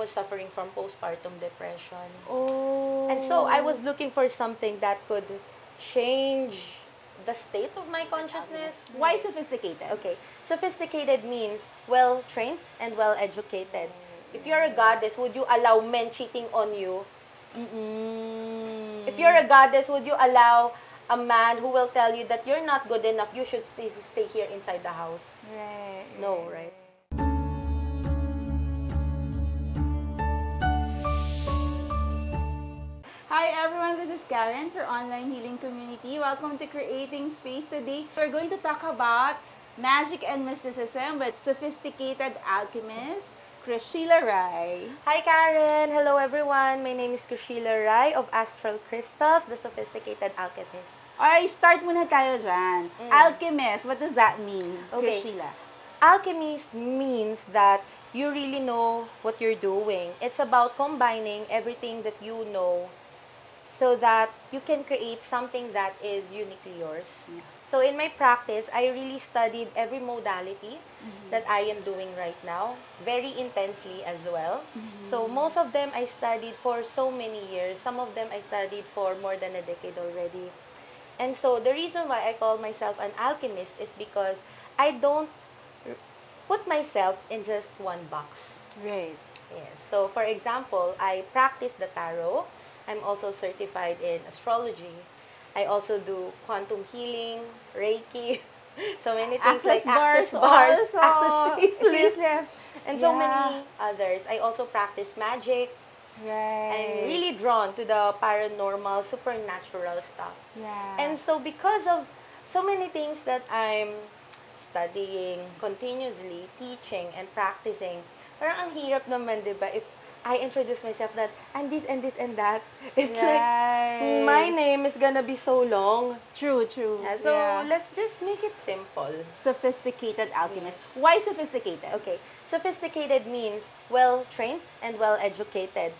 was suffering from postpartum depression. Oh. And so I was looking for something that could change the state of my consciousness. Why sophisticated? Okay, sophisticated means well-trained and well-educated. If you're a goddess, would you allow men cheating on you? If you're a goddess, would you allow a man who will tell you that you're not good enough, you should stay here inside the house? Right. No, right? Hi everyone, this is Karen for Online Healing Community. Welcome to Creating Space today. We're going to talk about magic and mysticism with Sophisticated Alchemist Krisheela Rai. Hi Karen! Hello everyone! My name is Krisheela Rai of Astral Crystals, the Sophisticated Alchemist. Ay, start muna tayo dyan. Alchemist, what does that mean, Okay. Krisheela? Alchemist means that you really know what you're doing. It's about combining everything that you know so that you can create something that is uniquely yours. So in my practice, I really studied every modality that I am doing right now, very intensely as well. So most of them I studied for so many years. Some of them I studied for more than a decade already. And so the reason why I call myself an alchemist is because I don't put myself in just one box. Right. Yes. So for example, I practice the tarot. I'm also certified in astrology. I also do quantum healing, Reiki, so many things Access like access bars bars, also. access facelift, and so Yeah. many others. I also practice magic. Right. I'm really drawn to the paranormal, supernatural stuff. Yeah. And so because of so many things that I'm studying continuously, teaching and practicing, parang ang hirap naman, di ba, if I introduce myself that I'm this and this and that. It's like, my name is gonna be so long. True. Yeah, so let's just make it simple. Sophisticated alchemist. Why sophisticated? Okay, sophisticated means well-trained and well-educated.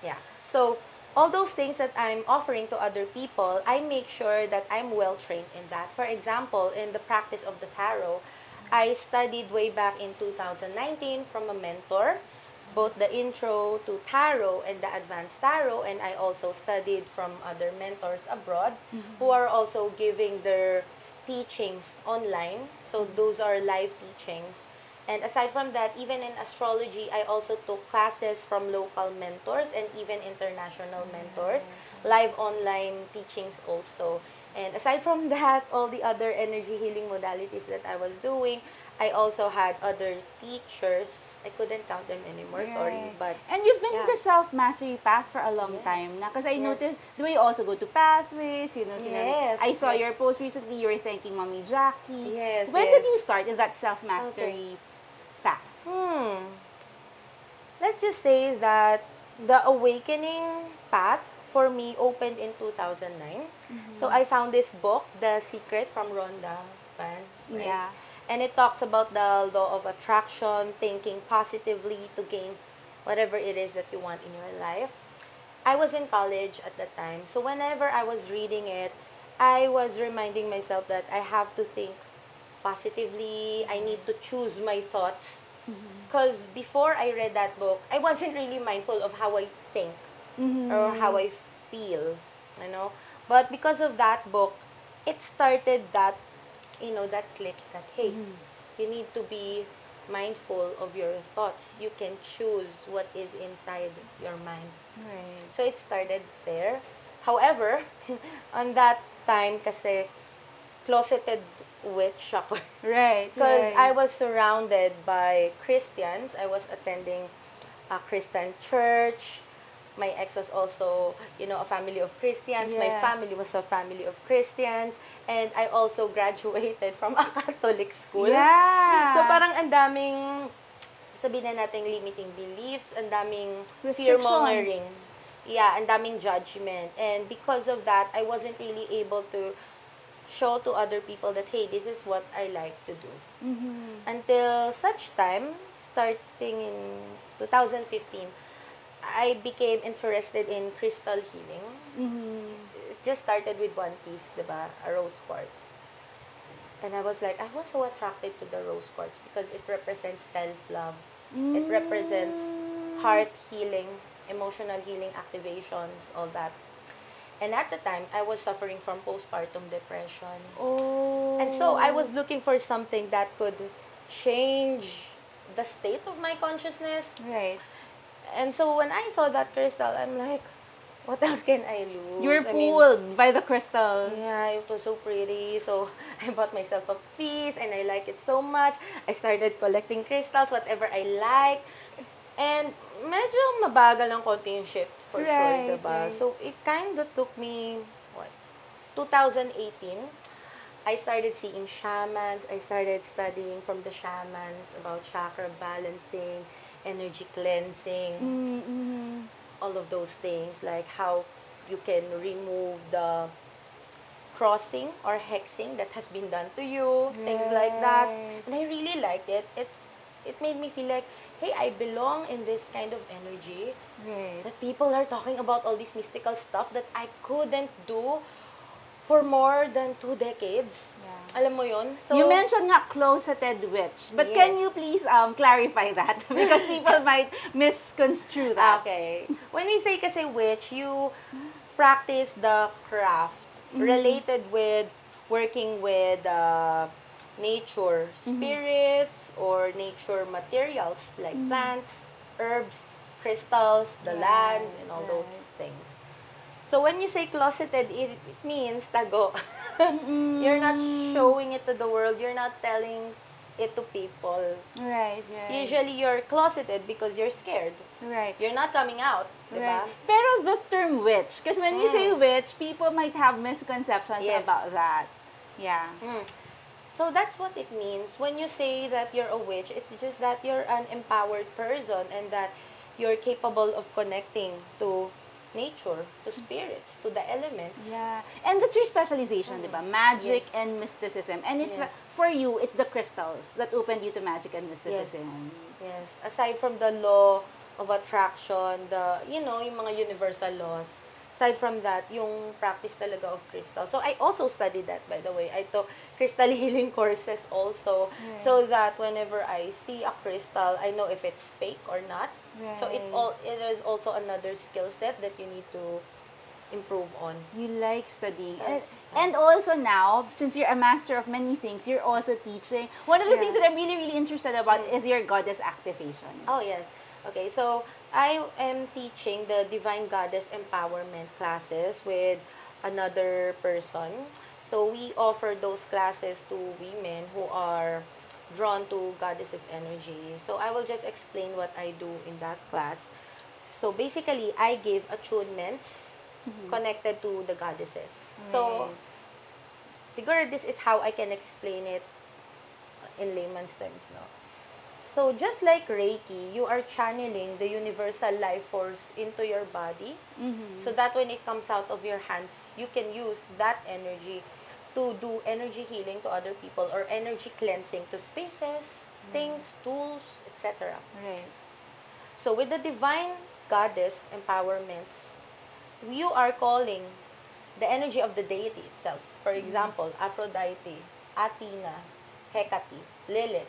Yeah, so all those things that I'm offering to other people, I make sure that I'm well-trained in that. For example, in the practice of the tarot, I studied way back in 2019 from a mentor, both the intro to tarot and the advanced tarot, and I also studied from other mentors abroad who are also giving their teachings online. So those are live teachings. And aside from that, even in astrology, I also took classes from local mentors and even international mentors, live online teachings also. And aside from that, all the other energy healing modalities that I was doing, I also had other teachers. I couldn't count them anymore, sorry. But and you've been in yeah. the self-mastery path for a long time na. Because I noticed, do you also go to pathways? You know, Yes, I saw yes. your post recently, you were thanking Mommy Jackie. Yes, When yes. did you start in that self-mastery path? Let's just say that the awakening path for me opened in 2009. So I found this book, The Secret from Rhonda Byrne. Right? Yeah. And it talks about the law of attraction, thinking positively to gain whatever it is that you want in your life. I was in college at that time. So whenever I was reading it, I was reminding myself that I have to think positively. I need to choose my thoughts. Because before I read that book, I wasn't really mindful of how I think or how I feel, you know. But because of that book, it started that, that click that, hey, you need to be mindful of your thoughts. You can choose what is inside your mind. Right. So it started there. However, on that time kasi closeted witch ako. Right. Because I was surrounded by Christians. I was attending a Christian church. My ex was also, a family of Christians. My Yes. family was a family of Christians. And I also graduated from a Catholic school. Yeah. So parang ang daming, sabihin na natin, limiting beliefs, ang daming fear-mongering. Yeah, ang daming judgment. And because of that, I wasn't really able to show to other people that, hey, this is what I like to do. Until such time, starting in 2015, I became interested in crystal healing. It just started with one piece, diba? A rose quartz. And I was like, I was so attracted to the rose quartz because it represents self-love. It represents heart healing, emotional healing activations, all that. And at the time, I was suffering from postpartum depression. Oh. And so I was looking for something that could change the state of my consciousness. Right. And so when I saw that crystal, I'm like, what else can I lose? You were I mean, pulled by the crystal. yeah, it was so pretty. So I bought myself a piece and I like it so much. I started collecting crystals, whatever I like. And medyo mabagal ng konti yung shift for sure, Right, diba? right. So it kind of took me, what, 2018. I started seeing shamans. I started studying from the shamans about chakra balancing, energy cleansing, Mm-hmm. all of those things, like how you can remove the crossing or hexing that has been done to you, things like that. Right. And I really liked it. It made me feel like, hey, I belong in this kind of energy. Right. That people are talking about all this mystical stuff that I couldn't do for more than 2 decades. Yeah. Alam mo yun? So, You mentioned nga closeted witch, but can Yes. you please clarify that? Because people might misconstrue that. okay. When we say kasi witch, you practice the craft Mm-hmm. related with working with nature Mm-hmm. spirits or nature materials like plants, herbs, crystals, the land, Right, and all right. those things. So when you say closeted, it means tago. You're not showing it to the world. You're not telling it to people. Right, right. Usually, you're closeted because you're scared. Right. You're not coming out, Right. diba? Pero the term witch, because when you say witch, people might have misconceptions Yes. about that. Yeah. Mm. So that's what it means. When you say that you're a witch, it's just that you're an empowered person and that you're capable of connecting to nature, to spirits, to the elements. Yeah. And that's your specialization, di ba? Magic Yes. and mysticism. And it's Yes. for you, it's the crystals that opened you to magic and Yes. mysticism. Yes. Aside from the law of attraction, yung mga universal laws. Aside from that, yung practice talaga of crystal. So I also studied that, by the way. I took crystal healing courses also, Right. so that whenever I see a crystal, I know if it's fake or not. So it is also another skill set that you need to improve on. You like studying. Yes. And also now, since you're a master of many things, you're also teaching. One of the Yeah. things that I'm really, really interested about is your goddess activation. Oh, yes. Okay, so I am teaching the Divine Goddess Empowerment classes with another person. So we offer those classes to women who are drawn to goddesses energy. So I will just explain what I do in that class. So basically, I give attunements connected to the goddesses. So Right. siguro this is how I can explain it in layman's terms, no? So just like Reiki, you are channeling the universal life force into your body, so that when it comes out of your hands, you can use that energy to do energy healing to other people or energy cleansing to spaces, things, tools, etc. Right. So with the divine goddess empowerments, you are calling the energy of the deity itself. For example, Aphrodite, Athena, Hecate, Lilith.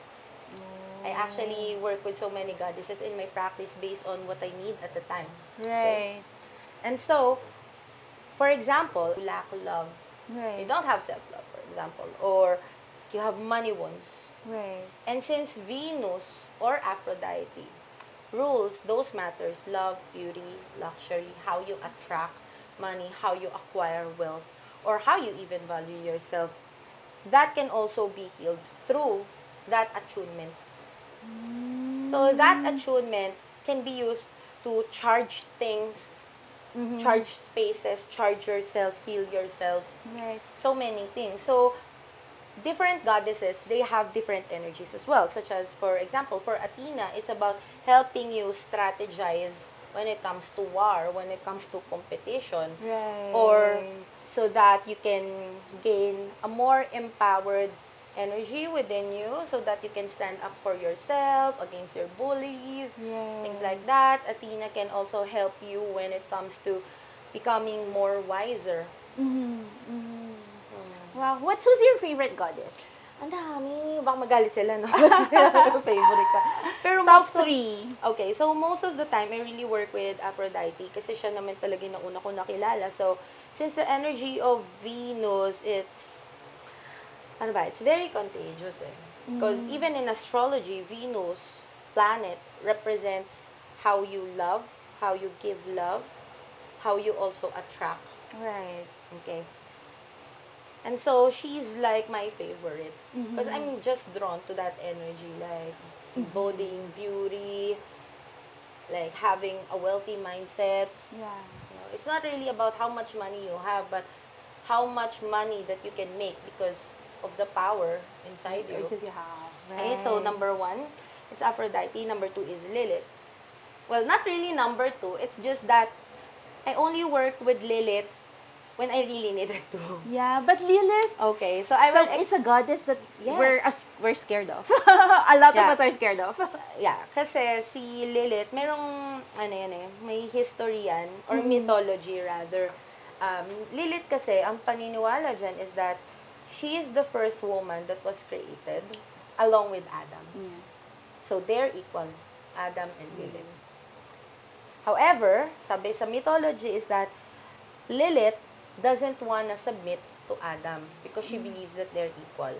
I actually work with so many goddesses in my practice based on what I need at the time. Right. And so, for example, you lack love. You Right. don't have self-love, for example. Or you have money wounds. Right. And since Venus or Aphrodite rules those matters, love, beauty, luxury, how you attract money, how you acquire wealth, or how you even value yourself, that can also be healed through that attunement. So that attunement can be used to charge things, charge spaces, charge yourself, heal yourself, Right. so many things. So different goddesses, they have different energies as well, such as, for example, for Athena, it's about helping you strategize when it comes to war, when it comes to competition, Right. or so that you can gain a more empowered energy within you so that you can stand up for yourself against your bullies, things like that. Athena can also help you when it comes to becoming more wiser. Wow. Who's your favorite goddess? Ang dami. Baka magalit sila, no? Favorite ka. Pero Top most of- 3. Okay, so most of the time, I really work with Aphrodite kasi siya naman talaga yung nauna ko nakilala. So, since the energy of Venus, it's very contagious eh. Because even in astrology, Venus planet represents how you love, how you give love, how you also attract. Right. Okay. And so she's like my favorite because I'm just drawn to that energy, like embodying beauty, like having a wealthy mindset. Yeah. It's not really about how much money you have, but how much money that you can make because of the power inside you. Did you have? Okay, so number 1, it's Aphrodite. Number 2 is Lilith. Well, not really number 2. It's just that I only work with Lilith when I really needed to. Yeah, but Lilith, Okay, so I so will... it's a goddess that Yes. we're scared of. A lot Yeah. of us are scared of. Yeah, kasi si Lilith, merong, may history yan, or mythology rather. Lilith kasi, ang paniniwala dyan is that she is the first woman that was created along with Adam. Yeah. So, they're equal, Adam and Lilith. However, sabi sa mythology is that Lilith doesn't wanna submit to Adam because she believes that they're equal.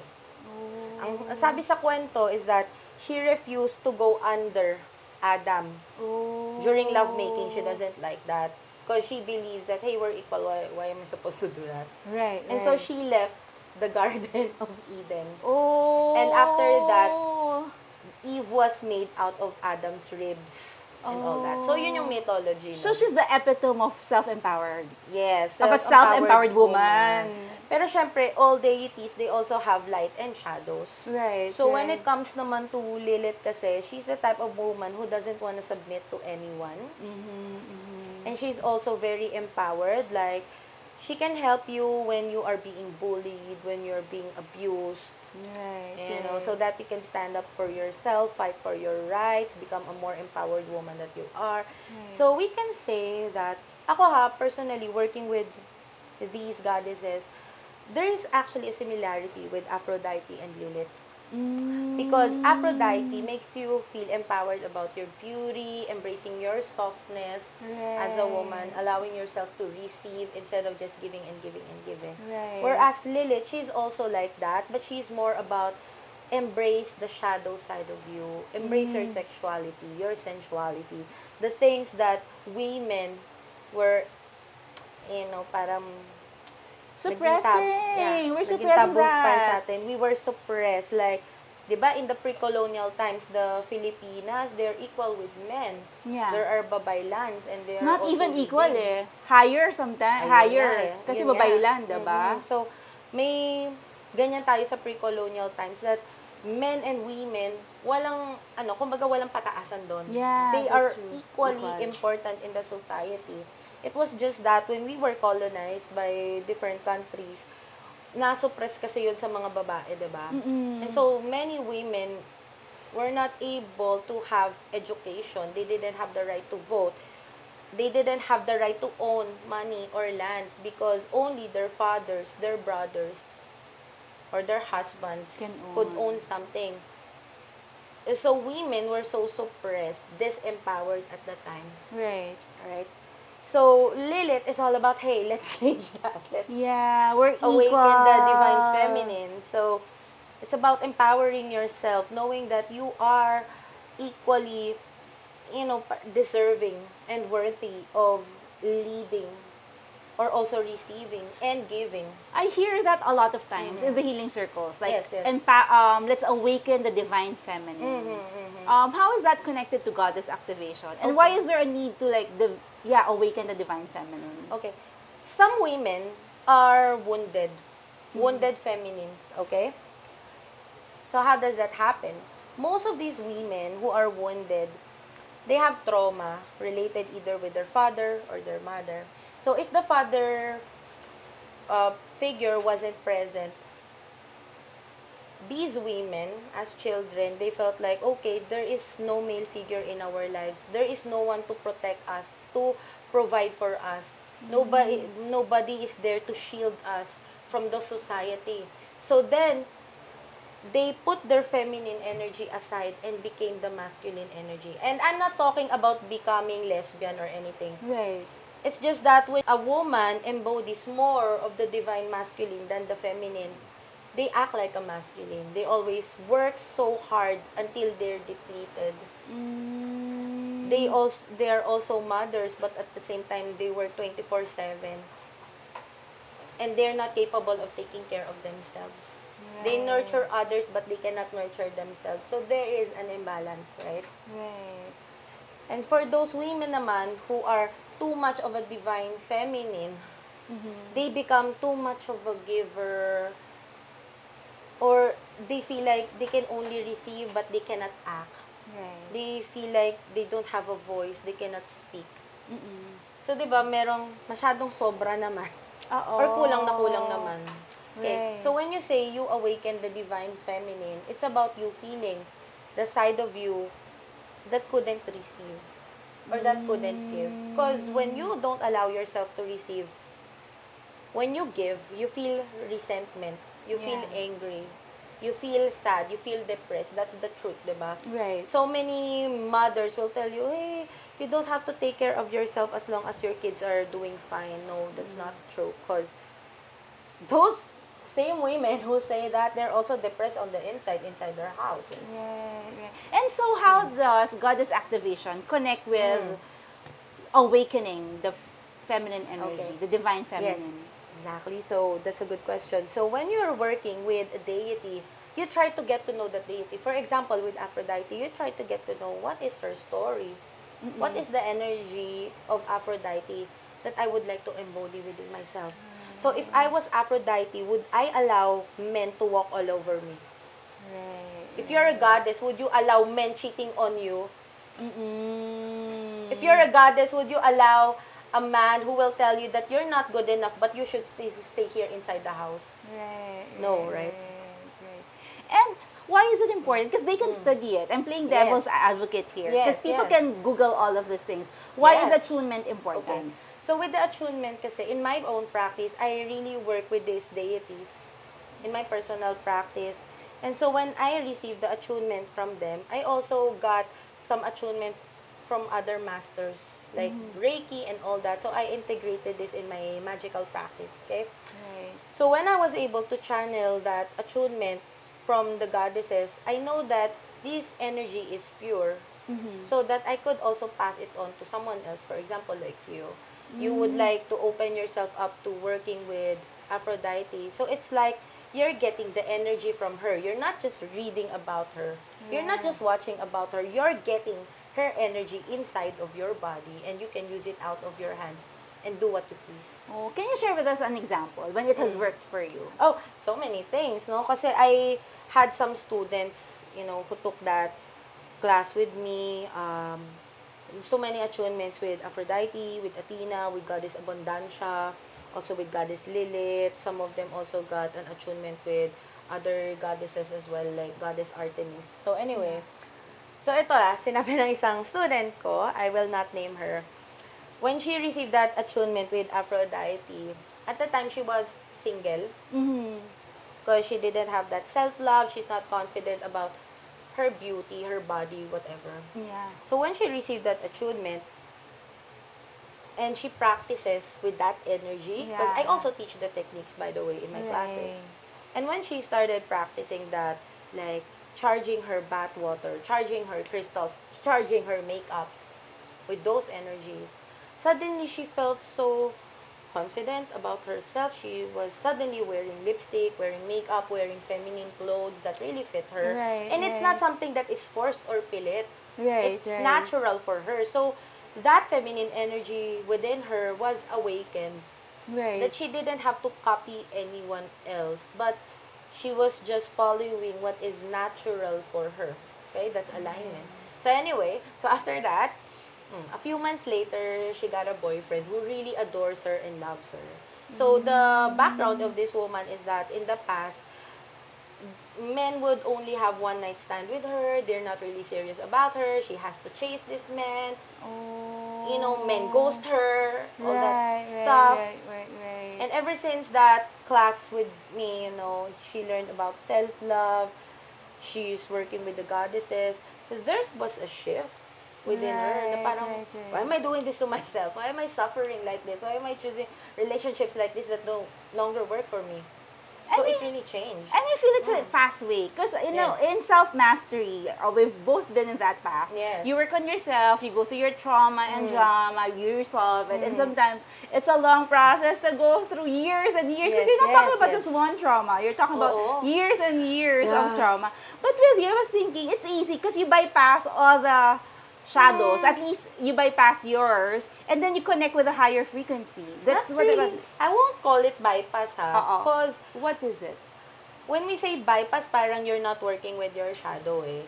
Ang sabi sa kwento is that she refused to go under Adam. During lovemaking, she doesn't like that because she believes that, hey, we're equal, why am I supposed to do that? Right. And so she left the Garden of Eden. Oh. And after that, Eve was made out of Adam's ribs and all that. So yun yung mythology. So no? she's the epitome of self-empowered. Yes. Of a self-empowered woman. Pero syempre, all deities, they also have light and shadows. Right. So when it comes naman to Lilith kasi, she's the type of woman who doesn't want to submit to anyone. And she's also very empowered. Like, she can help you when you are being bullied, when you're being abused. Right. So that you can stand up for yourself, fight for your rights, become a more empowered woman that you are. Right. So we can say that, ako personally, working with these goddesses, there is actually a similarity with Aphrodite and Lilith. Because Aphrodite makes you feel empowered about your beauty, embracing your softness as a woman, allowing yourself to receive instead of just giving and giving and giving. Right. Whereas Lilith, she's also like that, but she's more about embrace the shadow side of you, embrace your sexuality, your sensuality, the things that women were, parang Suppressing. We're naging suppressing taboo para sa that. atin. We were suppressed. Like, di ba, in the pre-colonial times, the Filipinas, they're equal with men. Yeah. There are babaylans and they are Not also even equal women. Higher sometimes. Ayun Higher. nga eh. Kasi Yun nga. babaylan, diba? So, may ganyan tayo sa pre-colonial times that men and women, kumbaga walang pataasan doon. Yeah, They that's are true. equally Equal. important in the society. It was just that when we were colonized by different countries, nasuppress kasi yun sa mga babae, diba? And so, many women were not able to have education. They didn't have the right to vote. They didn't have the right to own money or lands because only their fathers, their brothers, or their husbands could own something. So, women were so suppressed, disempowered at the time. Right. Right? So, Lilith is all about, hey, let's change that. Let's We're awaken equal. the divine feminine. So, it's about empowering yourself, knowing that you are equally, deserving and worthy of leading or also receiving and giving. I hear that a lot of times in the healing circles. Like, Yes. let's awaken the divine feminine. How is that connected to goddess activation? And why is there a need to awaken the divine feminine? Okay. Some women are wounded feminines, okay? So how does that happen? Most of these women who are wounded, they have trauma related either with their father or their mother. So if the father figure wasn't present, these women, as children, they felt like, okay, there is no male figure in our lives. There is no one to protect us, to provide for us. Nobody is there to shield us from the society. So then, they put their feminine energy aside and became the masculine energy. And I'm not talking about becoming lesbian or anything. Right. It's just that when a woman embodies more of the divine masculine than the feminine, they act like a masculine. They always work so hard until they're depleted. Mm. They are also mothers, but at the same time they work 24/7, and they're not capable of taking care of themselves. They Right. nurture others, but they cannot nurture themselves. So there is an imbalance, right? Right. And for those women naman who are too much of a divine feminine, Mm-hmm. they become too much of a giver, or they feel like they can only receive but they cannot act. Right. They feel like they don't have a voice, they cannot speak. Mm-mm. So, 'di ba, merong masyadong sobra naman Oo. or kulang na kulang naman. Okay. Right. So when you say you awaken the divine feminine, it's about you healing the side of you that couldn't receive or that couldn't give. Because when you don't allow yourself to receive, when you give, you feel resentment, you feel Yeah. angry, you feel sad, you feel depressed. That's the truth, diba? Right. So many mothers will tell you, hey, you don't have to take care of yourself as long as your kids are doing fine. No, that's not true. Because those same women who say that, they're also depressed on the inside their houses. Right, right. And so how does goddess activation connect with awakening the feminine energy, Okay. the divine Yes, feminine? exactly. So that's a good question. So when you're working with a deity, you try to get to know the deity. For example, with Aphrodite, you try to get to know what is her story. What is the energy of Aphrodite that I would like to embody within myself? So if I was Aphrodite, would I allow men to walk all over me? Right. If you're a goddess, would you allow men cheating on you? Mm-mm. If you're a goddess, would you allow a man who will tell you that you're not good enough, but you should stay here inside the house? Right, No, right, right? right. And why is it important? Because they can study it. I'm playing devil's Yes. advocate here. Because Yes, people yes. can Google all of these things. Why is Yes. attunement Okay. important? So with the attunement kasi, in my own practice, I really work with these deities in my personal practice. And so when I received the attunement from them, I also got some attunement from other masters, like Reiki and all that. So I integrated this in my magical practice, okay? Right. So when I was able to channel that attunement from the goddesses, I know that this energy is pure, so that I could also pass it on to someone else. For example, like you would like to open yourself up to working with Aphrodite. So it's like you're getting the energy from her. You're not just reading about her. You're not just watching about her. You're getting her energy inside of your body, and you can use it out of your hands and do what you please. Oh, can you share with us an example when it has worked for you? Oh, so many things, no? Kasi I had some students, who took that class with me. So many attunements with Aphrodite, with Athena, with Goddess Abundancia, also with Goddess Lilith. Some of them also got an attunement with other goddesses as well, like Goddess Artemis. So anyway, so ito sinabi ng isang student ko, I will not name her. When she received that attunement with Aphrodite, at the time she was single, because she didn't have that self-love, she's not confident about her beauty, her body, whatever. Yeah. So when she received that attunement, and she practices with that energy, because I Yeah. also teach the techniques, by the way, in my classes. And when she started practicing that, like charging her bath water, charging her crystals, charging her makeups with those energies, suddenly she felt so confident about herself. She was suddenly wearing lipstick, wearing makeup, wearing feminine clothes that really fit her. Right, And it's not something that is forced or pilit. Right, It's right. natural for her. So that feminine energy within her was awakened. Right. That she didn't have to copy anyone else, but she was just following what is natural for her. Okay, that's alignment. So anyway, so after that, a few months later, she got a boyfriend who really adores her and loves her. So the background of this woman is that in the past, men would only have one night stand with her. They're not really serious about her. She has to chase this man. Oh. Men ghost her, all that Right, stuff. right. And ever since that class with me, she learned about self-love, she's working with the goddesses. So there was a shift within her na parang, Right. why am I doing this to myself? Why am I suffering like this? Why am I choosing relationships like this that no longer work for me? So And it you- really changed. And I feel it's a fast way. Because, Yes. in self-mastery, we've both been in that path. Yes. You work on yourself, you go through your trauma and drama, you resolve it. And sometimes, it's a long process to go through years and years. Because Yes, you're not talking yes, about yes. just one trauma. You're talking about Oo. years and years of Yeah. trauma. But with you, I was thinking, it's easy because you bypass all the shadows. At least, you bypass yours. And then you connect with a higher frequency. That's Not what really. I won't call it bypass, ha? Uh-oh. Because What is it? when we say bypass, parang you're not working with your shadow, eh.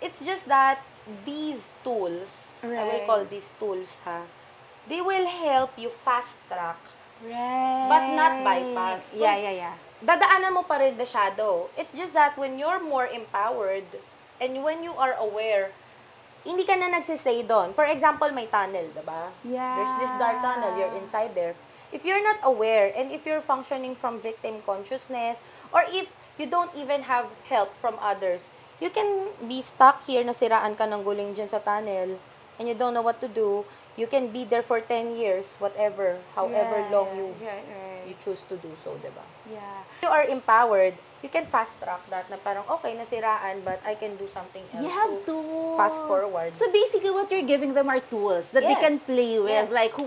It's just that these tools, I will Right. call these tools, ha, they will help you fast track, Right. but not bypass. Yeah. Dadaanan mo pa rin the shadow. It's just that when you're more empowered, and when you are aware, hindi ka na nagsistay doon. For example, may tunnel, diba? Yeah. There's this dark tunnel, you're inside there. If you're not aware, and if you're functioning from victim consciousness, or if you don't even have help from others, you can be stuck here, nasiraan ka ng guling dyan sa tunnel, and you don't know what to do. You can be there for 10 years, whatever, however long you choose to do so, diba? Yeah. You are empowered, you can fast track that na parang, okay, nasiraan, but I can do something else You have to tools. fast forward. So basically, what you're giving them are tools that they Yes. can play with. Yes. Like,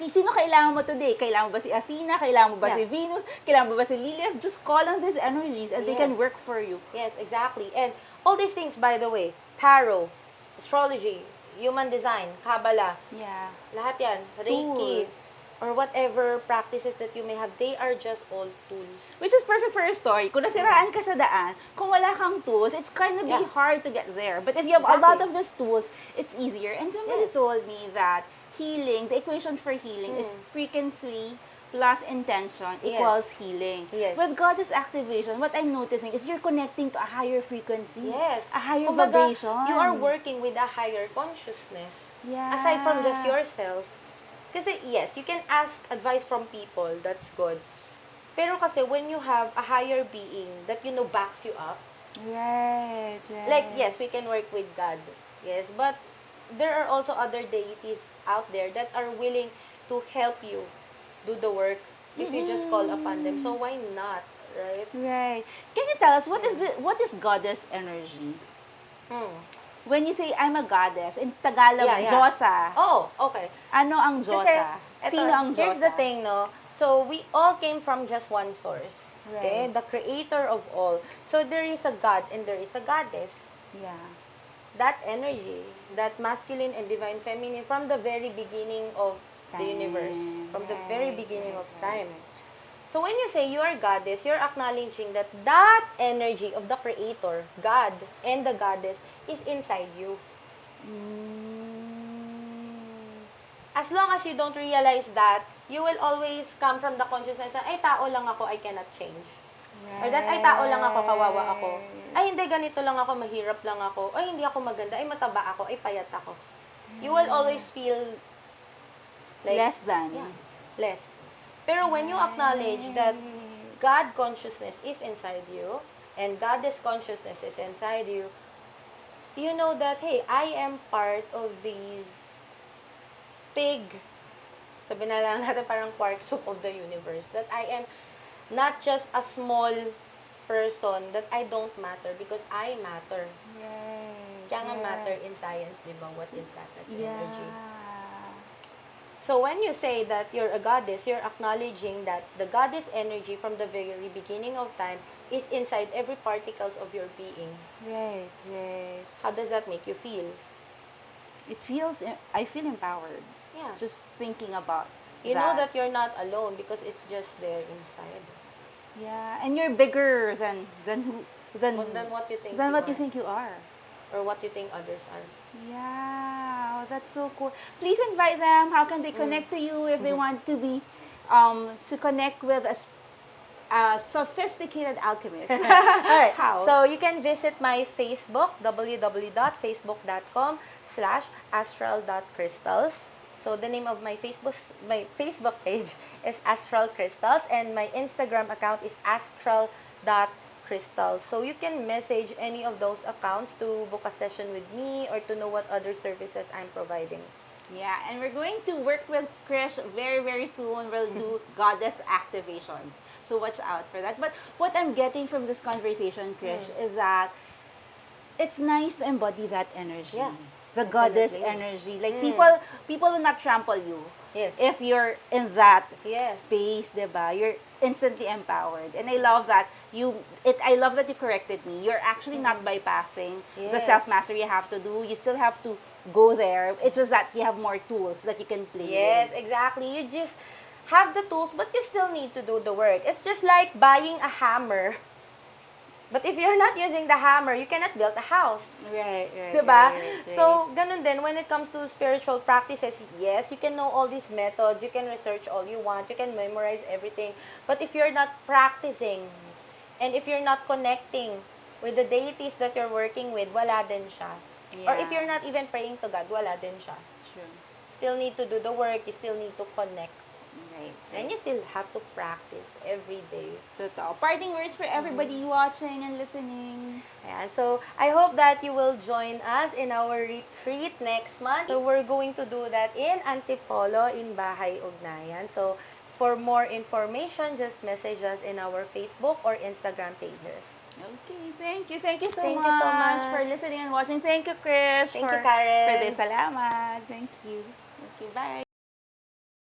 sino kailangan mo today? Kailangan mo ba si Athena? Kailangan mo ba Yeah. si Venus? Kailangan mo ba si Lilith? Just call on these energies and they can Yes. work for you. Yes, exactly. And all these things, by the way, tarot, astrology, human design, Kabbalah, Yeah. lahat yan, Reiki, Tools. or whatever practices that you may have, they are just all tools. Which is perfect for your story. Kung nasiraan ka sa daan, kung wala kang tools, it's kind of be Yeah. hard to get there. But if you have a lot Exactly. of these tools, it's easier. And somebody Yes. told me that healing, the equation for healing is frequency plus intention Yes. equals healing. Yes. With goddess activation, what I'm noticing is you're connecting to a higher frequency. Yes. A higher Kumbaga, vibration. you are working with a higher consciousness. Yeah. Aside from just yourself. Kasi, yes, you can ask advice from people. That's good. Pero kasi, when you have a higher being that, backs you up, Right. like, yes, we can work with God. Yes, but there are also other deities out there that are willing to help you do the work if you just call upon them. So, why not? Right? Right. Can you tell us what is goddess energy? When you say I'm a goddess, in Tagalog, Yeah, yeah. Diyosa. Oh, okay. Ano ang Diyosa? Kasi, Sino ang Diyosa? here's the thing, no? So, we all came from just one source. Okay? Right. The creator of all. So, there is a God and there is a goddess. Yeah. That energy, that masculine and divine feminine, from the very beginning of the universe, from the very beginning of time. So, when you say you are goddess, you're acknowledging that that energy of the creator, God, and the goddess is inside you. As long as you don't realize that, you will always come from the consciousness na, ay, tao lang ako, I cannot change. Or that, ay, tao lang ako, kawawa ako. Ay, hindi, ganito lang ako, mahirap lang ako. Ay, hindi ako maganda, ay, mataba ako, ay, payat ako. You will always feel like, Less than. yeah, less. Pero when you acknowledge that God consciousness is inside you, and Goddess consciousness is inside you, you know that, hey, I am part of these big, sabi na lang natin parang quark soup of the universe, that I am not just a small person, that I don't matter, because I matter. Right. Kaya nga matter in science, di ba? What is that? That's energy. Yeah. So when you say that you're a goddess, you're acknowledging that the goddess energy from the very beginning of time is inside every particles of your being. Right. How does that make you feel? I feel empowered. Yeah. Just thinking about You know that you're not alone because it's just there inside. Yeah, and you're bigger than What you think than you what are, you think you are. or what you think others are. Yeah, that's so cool. Please invite them. How can they connect to you if they want to be to connect with a sophisticated alchemist? Alright, How? so you can visit my Facebook, www.facebook.com/astral.crystals. So the name of my Facebook page is Astral Crystals, and my Instagram account is astral.crystals. crystals. So you can message any of those accounts to book a session with me or to know what other services I'm providing. Yeah, and we're going to work with Krish very, very soon. We'll do goddess activations. So watch out for that. But what I'm getting from this conversation, Krish, is that it's nice to embody that energy. Yeah, The goddess definitely. energy. Like people will not trample you. Yes. If you're in that Yes. space, diba? You're instantly empowered. And I love that I love that you corrected me. You're actually not bypassing the Yes. self-mastery you have to do. You still have to go there. It's just that you have more tools that you can play Yes, with. exactly. You just have the tools, but you still need to do the work. It's just like buying a hammer. But if you're not using the hammer, you cannot build a house. Right, right. Diba? Right. So, ganun din, when it comes to spiritual practices, yes, you can know all these methods, you can research all you want, you can memorize everything. But if you're not practicing, and if you're not connecting with the deities that you're working with, wala din siya. Or if Yeah. you're not even praying to God, wala din siya. True. Still need to do the work, you still need to connect. Right. And you still have to practice every day. Totoo. Parting words for everybody watching and listening. Ayan, so I hope that you will join us in our retreat next month. So we're going to do that in Antipolo in Bahay, Ugnayan. So for more information, just message us in our Facebook or Instagram pages. Okay, thank you. Thank you so Thank much. you so much For listening and watching. Thank you, Krish. Thank you, Karen. For this. Salamat. Thank you. Bye.